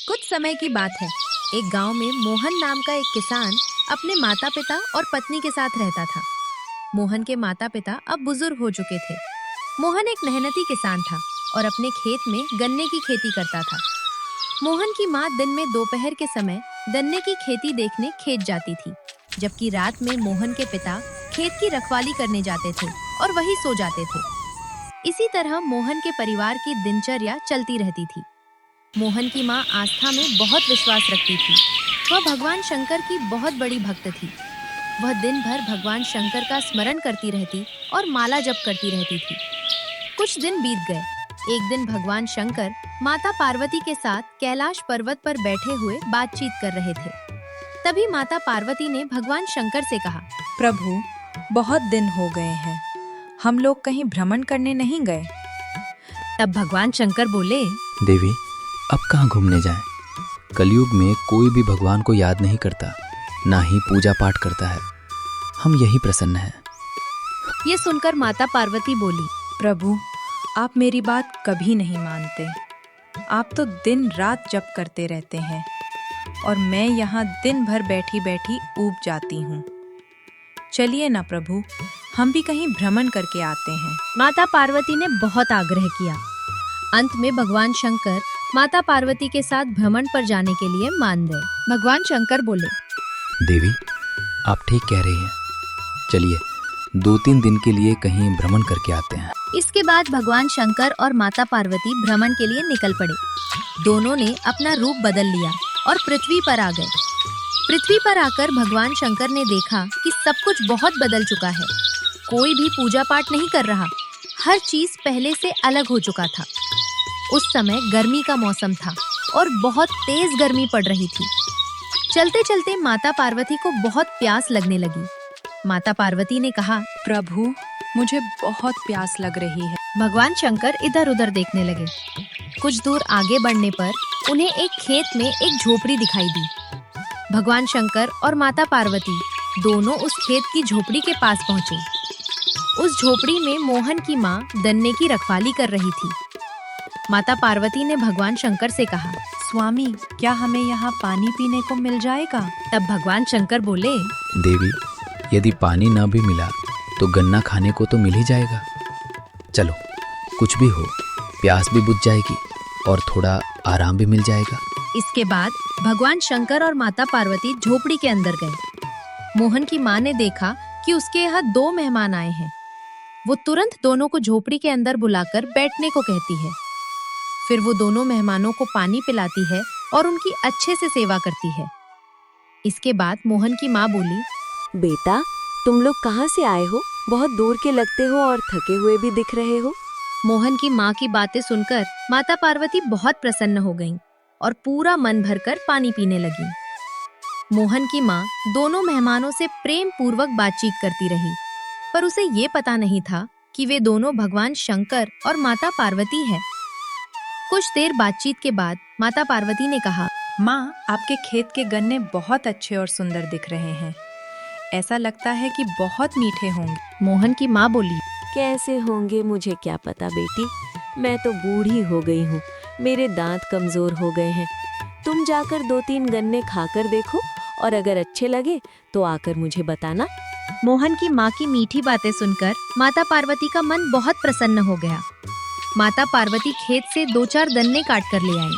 कुछ समय की बात है। एक गांव में मोहन नाम का एक किसान अपने माता पिता और पत्नी के साथ रहता था। मोहन के माता पिता अब बुजुर्ग हो चुके थे। मोहन एक मेहनती किसान था और अपने खेत में गन्ने की खेती करता था। मोहन की माँ दिन में दोपहर के समय गन्ने की खेती देखने खेत जाती थी, जबकि रात में मोहन के पिता खेत की रखवाली करने जाते थे और वहीं सो जाते थे। इसी तरह मोहन के परिवार की दिनचर्या चलती रहती थी। मोहन की माँ आस्था में बहुत विश्वास रखती थी। वह भगवान शंकर की बहुत बड़ी भक्त थी। वह दिन भर भगवान शंकर का स्मरण करती रहती और माला जप करती रहती थी। कुछ दिन बीत गए। एक दिन भगवान शंकर माता पार्वती के साथ कैलाश पर्वत पर बैठे हुए बातचीत कर रहे थे। तभी माता पार्वती ने भगवान शंकर से कहा, प्रभु, बहुत दिन हो गए हैं, हम लोग कहीं भ्रमण करने नहीं गए। तब भगवान शंकर बोले, देवी, अब कहाँ घूमने जाएं? कलयुग में कोई भी भगवान को याद नहीं करता, ना ही पूजा पाठ करता है। हम यही प्रसन्न हैं। ये सुनकर माता पार्वती बोली, प्रभु, आप मेरी बात कभी नहीं मानते। आप तो दिन रात जप करते रहते हैं और मैं यहाँ दिन भर बैठी बैठी ऊब जाती हूँ। चलिए ना प्रभु, हम भी कहीं भ्रमण करके आते हैं। माता पार्वती ने बहुत आग्रह किया। अंत में भगवान शंकर माता पार्वती के साथ भ्रमण पर जाने के लिए मान गए। भगवान शंकर बोले, देवी, आप ठीक कह रही हैं। चलिए 2-3 दिन के लिए कहीं भ्रमण करके आते हैं। इसके बाद भगवान शंकर और माता पार्वती भ्रमण के लिए निकल पड़े। दोनों ने अपना रूप बदल लिया और पृथ्वी पर आ गए। पृथ्वी पर आकर भगवान शंकर ने देखा कि सब कुछ बहुत बदल चुका है। कोई भी पूजा पाठ नहीं कर रहा। हर चीज पहले से अलग हो चुका था। उस समय गर्मी का मौसम था और बहुत तेज गर्मी पड़ रही थी। चलते चलते माता पार्वती को बहुत प्यास लगने लगी। माता पार्वती ने कहा, प्रभु, मुझे बहुत प्यास लग रही है। भगवान शंकर इधर उधर देखने लगे। कुछ दूर आगे बढ़ने पर उन्हें एक खेत में एक झोपड़ी दिखाई दी। भगवान शंकर और माता पार्वती दोनों उस खेत की झोपड़ी के पास पहुंचे। उस झोपड़ी में मोहन की माँ गन्ने की रखवाली कर रही थी। माता पार्वती ने भगवान शंकर से कहा, स्वामी, क्या हमें यहाँ पानी पीने को मिल जाएगा? तब भगवान शंकर बोले, देवी, यदि पानी न भी मिला तो गन्ना खाने को तो मिल ही जाएगा। चलो, कुछ भी हो, प्यास भी बुझ जाएगी और थोड़ा आराम भी मिल जाएगा। इसके बाद भगवान शंकर और माता पार्वती झोपड़ी के अंदर गए। मोहन की माँ ने देखा कि उसके यहाँ 2 मेहमान आए हैं। वो तुरंत दोनों को झोपड़ी के अंदर बुलाकर बैठने को कहती है। फिर वो दोनों मेहमानों को पानी पिलाती है और उनकी अच्छे से सेवा करती है। इसके बाद मोहन की माँ बोली, बेटा, तुम लोग कहाँ से आए हो? बहुत दूर के लगते हो और थके हुए भी दिख रहे हो। मोहन की माँ की बातें सुनकर माता पार्वती बहुत प्रसन्न हो गईं और पूरा मन भरकर पानी पीने लगी। मोहन की माँ दोनों मेहमानों से प्रेम पूर्वक बातचीत करती रही, पर उसे ये पता नहीं था कि वे दोनों भगवान शंकर और माता पार्वती हैं। कुछ देर बातचीत के बाद माता पार्वती ने कहा, माँ, आपके खेत के गन्ने बहुत अच्छे और सुंदर दिख रहे हैं। ऐसा लगता है कि बहुत मीठे होंगे। मोहन की माँ बोली, कैसे होंगे मुझे क्या पता बेटी, मैं तो बूढ़ी हो गई हूँ, मेरे दांत कमजोर हो गए हैं। तुम जाकर 2-3 गन्ने खाकर देखो और अगर अच्छे लगे तो आकर मुझे बताना। मोहन की माँ की मीठी बातें सुनकर माता पार्वती का मन बहुत प्रसन्न हो गया। माता पार्वती खेत से 2-4 गन्ने काट कर ले आई।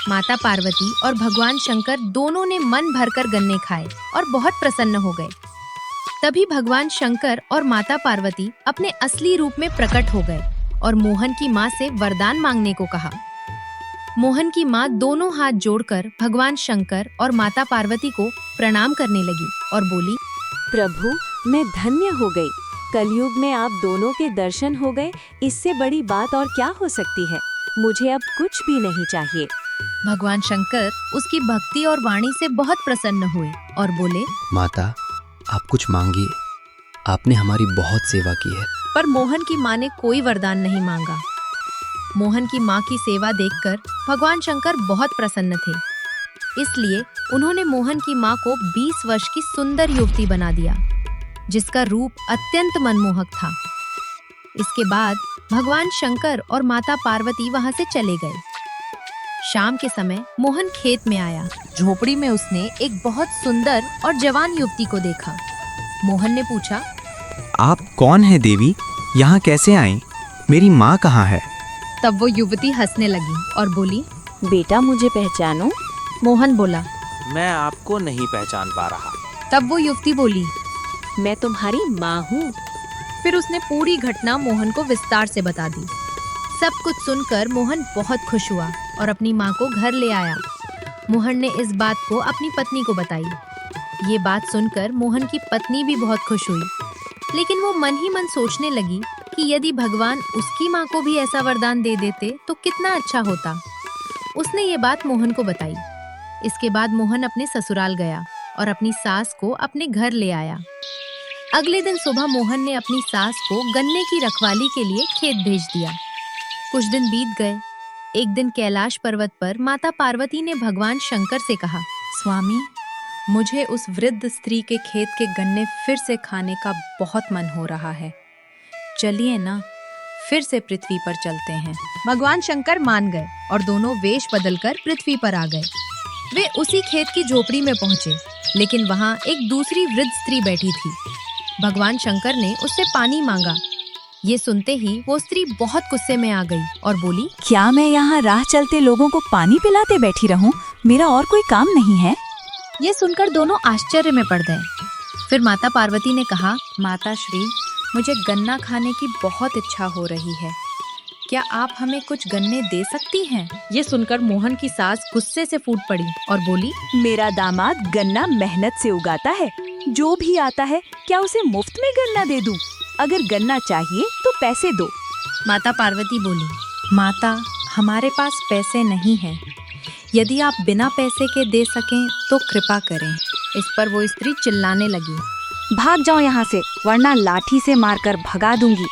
माता पार्वती और भगवान शंकर दोनों ने मन भरकर गन्ने खाए और बहुत प्रसन्न हो गए। तभी भगवान शंकर और माता पार्वती अपने असली रूप में प्रकट हो गए और मोहन की माँ से वरदान मांगने को कहा। मोहन की माँ दोनों हाथ जोड़कर भगवान शंकर और माता पार्वती को प्रणाम करने लगी और बोली, प्रभु, मैं धन्य हो गई। कलयुग में आप दोनों के दर्शन हो गए, इससे बड़ी बात और क्या हो सकती है। मुझे अब कुछ भी नहीं चाहिए। भगवान शंकर उसकी भक्ति और वाणी से बहुत प्रसन्न हुए और बोले, माता, आप कुछ मांगिए, आपने हमारी बहुत सेवा की है। पर मोहन की माँ ने कोई वरदान नहीं मांगा। मोहन की माँ की सेवा देखकर भगवान शंकर बहुत प्रसन्न थे। इसलिए उन्होंने मोहन की माँ को 20 वर्ष की सुंदर युवती बना दिया, जिसका रूप अत्यंत मनमोहक था। इसके बाद भगवान शंकर और माता पार्वती वहां से चले गए। शाम के समय मोहन खेत में आया। झोपड़ी में उसने एक बहुत सुंदर और जवान युवती को देखा। मोहन ने पूछा, आप कौन है देवी? यहाँ कैसे आई? मेरी माँ कहाँ है? तब वो युवती हंसने लगी और बोली, बेटा मुझे पहचानो। मोहन बोला। मैं आपको नहीं पहचान पा रहा। तब वो युवती बोली। मैं तुम्हारी माँ हूँ। फिर उसने पूरी घटना मोहन को विस्तार से बता दी। सब कुछ सुनकर मोहन बहुत खुश हुआ और अपनी माँ को घर ले आया। मोहन ने इस बात को अपनी पत्नी को बताई। ये बात सुनकर मोहन की पत्नी भी बहुत खुश हुई, लेकिन वो मन ही मन सोचने लगी कि यदि भगवान उसकी माँ को भी ऐसा वरदान दे देते तो कितना अच्छा होता। उसने ये बात मोहन को बताई। इसके बाद मोहन अपने ससुराल गया और अपनी सास को अपने घर ले आया। अगले दिन सुबह मोहन ने अपनी सास को गन्ने की रखवाली के लिए खेत भेज दिया। कुछ दिन बीत गए। एक दिन कैलाश पर्वत पर माता पार्वती ने भगवान शंकर से कहा, स्वामी, मुझे उस वृद्ध स्त्री के खेत के गन्ने फिर से खाने का बहुत मन हो रहा है। चलिए ना, फिर से पृथ्वी पर चलते हैं। भगवान शंकर मान गए और दोनों वेश बदलकर पृथ्वी पर आ गए। वे उसी खेत की झोपड़ी में पहुंचे, लेकिन वहां एक दूसरी वृद्ध स्त्री बैठी थी। भगवान शंकर ने उससे पानी मांगा। ये सुनते ही वो स्त्री बहुत गुस्से में आ गई और बोली, क्या मैं यहाँ राह चलते लोगों को पानी पिलाते बैठी रहूं? मेरा और कोई काम नहीं है? ये सुनकर दोनों आश्चर्य में पड़ गए। फिर माता पार्वती ने कहा, माता श्री, मुझे गन्ना खाने की बहुत इच्छा हो रही है। क्या आप हमें कुछ गन्ने दे सकती हैं? ये सुनकर मोहन की सास गुस्से से फूट पड़ी और बोली, मेरा दामाद गन्ना मेहनत से उगाता है। जो भी आता है क्या उसे मुफ्त में गन्ना दे दूं? अगर गन्ना चाहिए तो पैसे दो। माता पार्वती बोली, माता, हमारे पास पैसे नहीं हैं। यदि आप बिना पैसे के दे सकें तो कृपा करें। इस पर वो स्त्री चिल्लाने लगी, भाग जाओ यहाँ से, वरना लाठी से मारकर भगा दूंगी।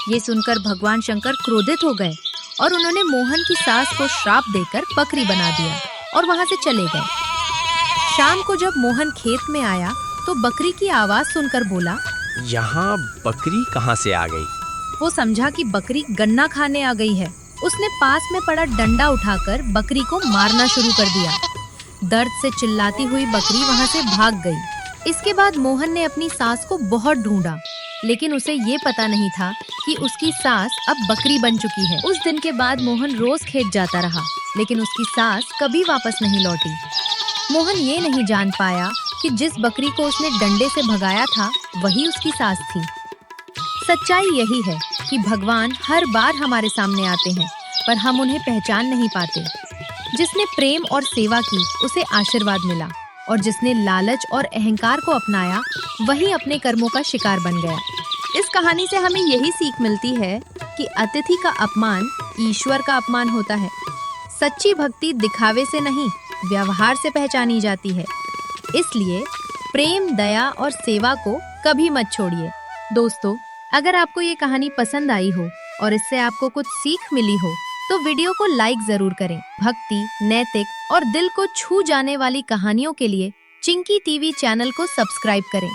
ये सुनकर भगवान शंकर क्रोधित हो गए और उन्होंने मोहन की सास को श्राप देकर बकरी बना दिया और वहां से चले गए। शाम को जब मोहन खेत में आया तो बकरी की आवाज सुनकर बोला, यहाँ बकरी कहाँ से आ गई? वो समझा कि बकरी गन्ना खाने आ गई है। उसने पास में पड़ा डंडा उठाकर बकरी को मारना शुरू कर दिया। दर्द से चिल्लाती हुई बकरी वहां से भाग गई। इसके बाद मोहन ने अपनी सास को बहुत ढूंढा, लेकिन उसे ये पता नहीं था कि उसकी सास अब बकरी बन चुकी है। उस दिन के बाद मोहन रोज खेत जाता रहा, लेकिन उसकी सास कभी वापस नहीं लौटी। मोहन ये नहीं जान पाया कि जिस बकरी को उसने डंडे से भगाया था वही उसकी सास थी। सच्चाई यही है कि भगवान हर बार हमारे सामने आते हैं, पर हम उन्हें पहचान नहीं पाते। जिसने प्रेम और सेवा की उसे आशीर्वाद मिला, और जिसने लालच और अहंकार को अपनाया वही अपने कर्मों का शिकार बन गया। इस कहानी से हमें यही सीख मिलती है कि अतिथि का अपमान ईश्वर का अपमान होता है। सच्ची भक्ति दिखावे से नहीं, व्यवहार से पहचानी जाती है। इसलिए प्रेम, दया और सेवा को कभी मत छोड़िए। दोस्तों, अगर आपको ये कहानी पसंद आई हो और इससे आपको कुछ सीख मिली हो तो वीडियो को लाइक जरूर करें। भक्ति, नैतिक और दिल को छू जाने वाली कहानियों के लिए चिंकी टीवी चैनल को सब्सक्राइब करें।